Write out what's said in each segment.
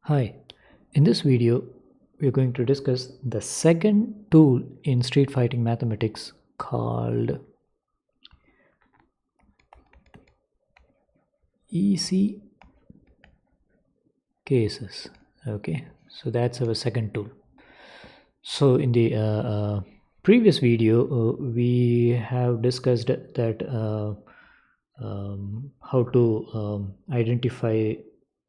Hi, in this video, we are going to discuss the second tool in street fighting mathematics called easy cases. Okay, so that's our second tool. So in the previous video, we have discussed that how to identify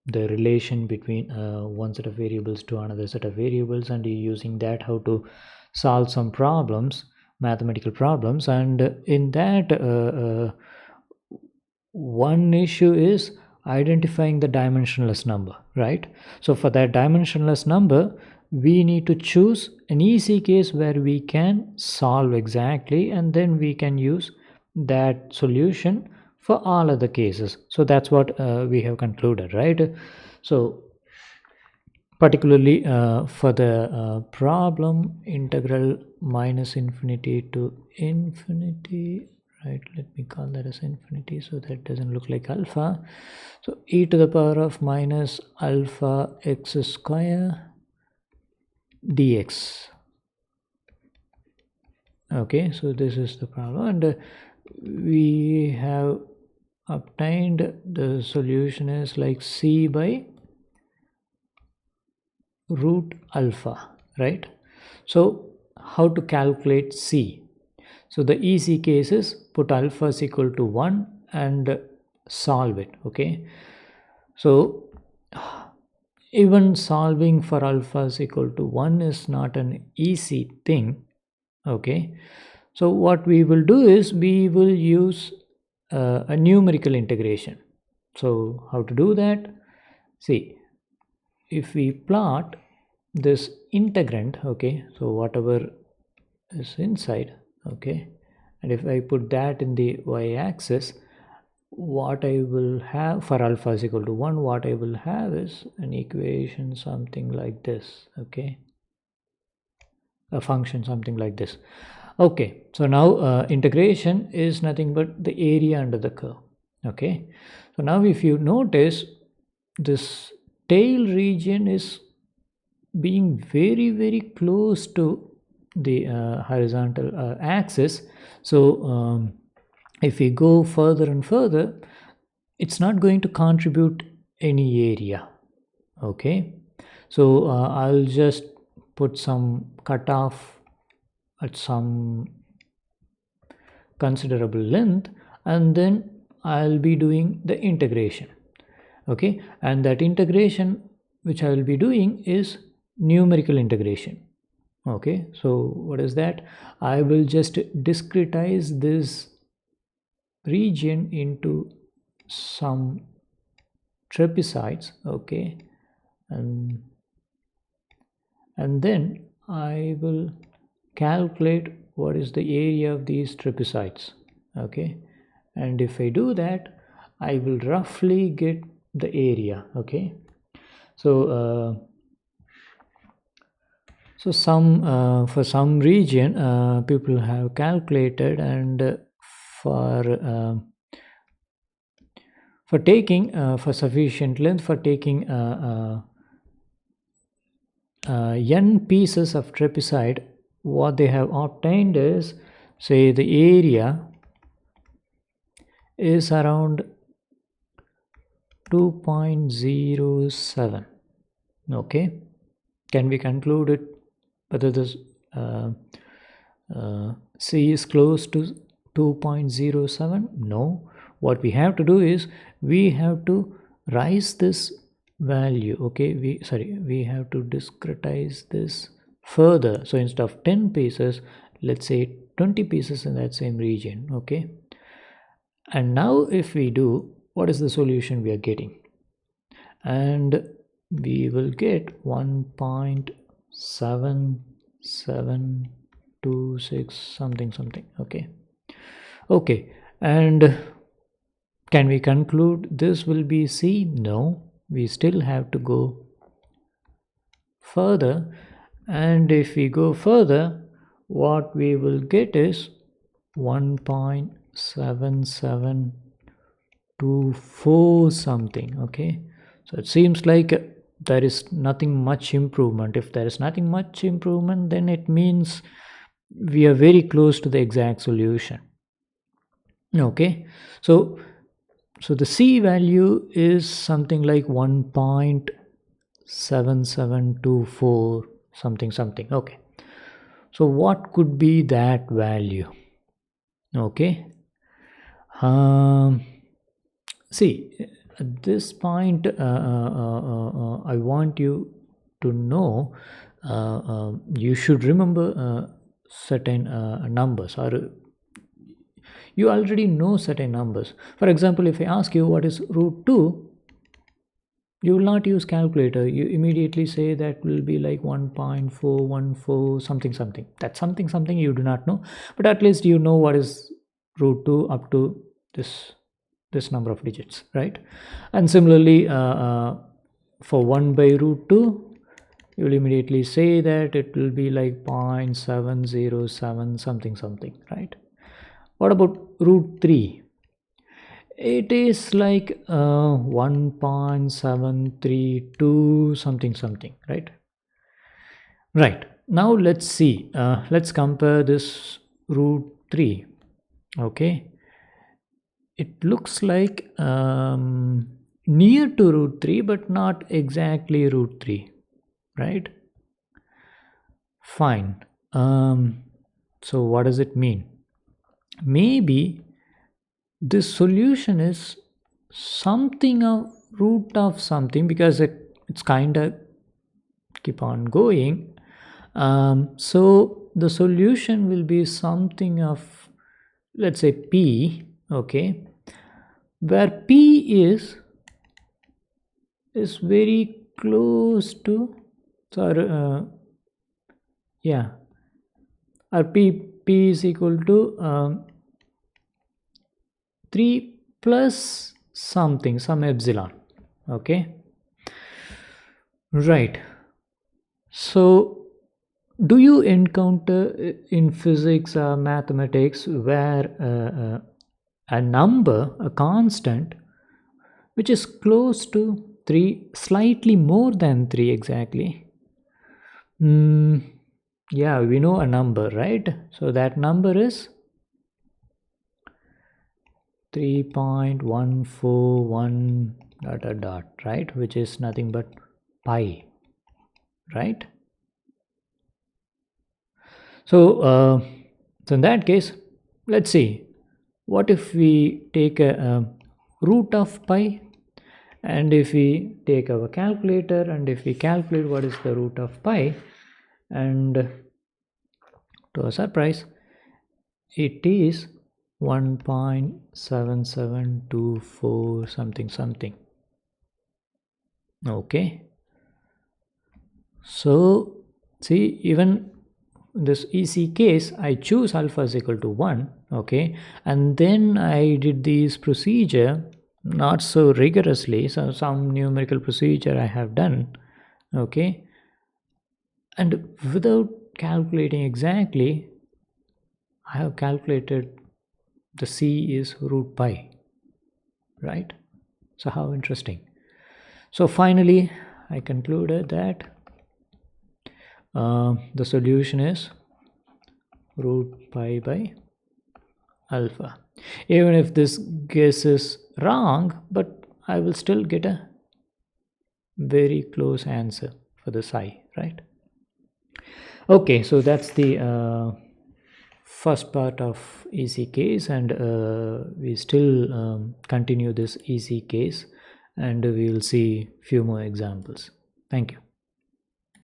the relation between one set of variables to another set of variables, and using that how to solve some problems, mathematical problems. And in that one issue is identifying the dimensionless number, right? So for that dimensionless number, we need to choose an easy case where we can solve exactly, and then we can use that solution for all other cases. So that's what we have concluded, right? So particularly for the problem integral minus infinity to infinity, right? Let me call that as infinity so that doesn't look like alpha. So e to the power of minus alpha x square dx. Okay, so this is the problem, and we have obtained the solution is like c by root alpha, right? So how to calculate c? So the easy case is put alpha is equal to 1 and solve it. Okay, so even solving for alpha is equal to 1 is not an easy thing. Okay, so what we will do is we will use a numerical integration. So how to do that? See, if we plot this integrand, okay, so whatever is inside, okay, and if I put that in the y-axis, what I will have for alpha is equal to 1, what I will have is an equation something like this, okay, a function something like this. Okay, so now integration is nothing but the area under the curve. Okay, so now if you notice, this tail region is being very close to the horizontal axis. So if we go further and further, it's not going to contribute any area. Okay, so I'll just put some cutoff at some considerable length, and then I'll be doing the integration. Okay, and that integration which I will be doing is numerical integration. Okay, so what is that? I will just discretize this region into some trapezoids. Okay, and then I will calculate what is the area of these trapezoids. Okay, and if I do that, I will roughly get the area. Okay, so for some region people have calculated, and for taking for sufficient length, for taking n pieces of trapezoid, what they have obtained is, say, the area is around 2.07. okay, can we conclude it whether this c is close to 2.07? No, what we have to do is we have to rise this value. Okay, we have to discretize this further. So instead of 10 pieces, let's say 20 pieces in that same region. Okay, and now if we do, what is the solution we are getting? And we will get 1.7726 something. Okay, and can we conclude this will be C? No, we still have to go further, and if we go further, what we will get is 1.7724 something. Okay, so it seems like there is nothing much improvement. If there is nothing much improvement, then it means we are very close to the exact solution. Okay, so the C value is something like 1.7724 something something. Okay, so what could be that value? Okay, um see, at this point, I want you to know, you should remember certain numbers, or you already know certain numbers. For example, if I ask you what is root 2, you will not use calculator. You immediately say that will be like 1.414 something something. That something something you do not know, but at least you know what is root 2 up to this number of digits, right? And similarly, for 1 by root 2, you will immediately say that it will be like 0.707 something something, right? What about root 3? It is like 1.732 something something, right? Right, now let's see, let's compare this root 3. Okay, it looks like near to root 3 but not exactly root 3, right? Fine. So what does it mean? Maybe this solution is something of root of something, because it's kind of keep on going. So the solution will be something of, let's say, p. Okay, where p is very close to, sorry, yeah, or p is equal to 3 plus something, some epsilon. Okay, right. So do you encounter in physics or mathematics where a number, a constant, which is close to 3, slightly more than 3 exactly? Yeah, we know a number, right? So that number is 3.141 dot dot dot, right? Which is nothing but pi, right? So in that case, let's see, what if we take a root of pi, and if we take our calculator and if we calculate what is the root of pi, and to our surprise, it is 1.7724 something something. Okay, so see, even this easy case, I choose alpha is equal to 1. Okay, and then I did this procedure not so rigorously, so some numerical procedure I have done. Okay, and without calculating exactly, I have calculated the c is root pi, right? So how interesting. So finally I concluded that the solution is root pi by alpha. Even if this guess is wrong, but I will still get a very close answer for the psi, right? Okay, so that's the first part of easy case, and we still continue this easy case, and we will see few more examples. Thank you.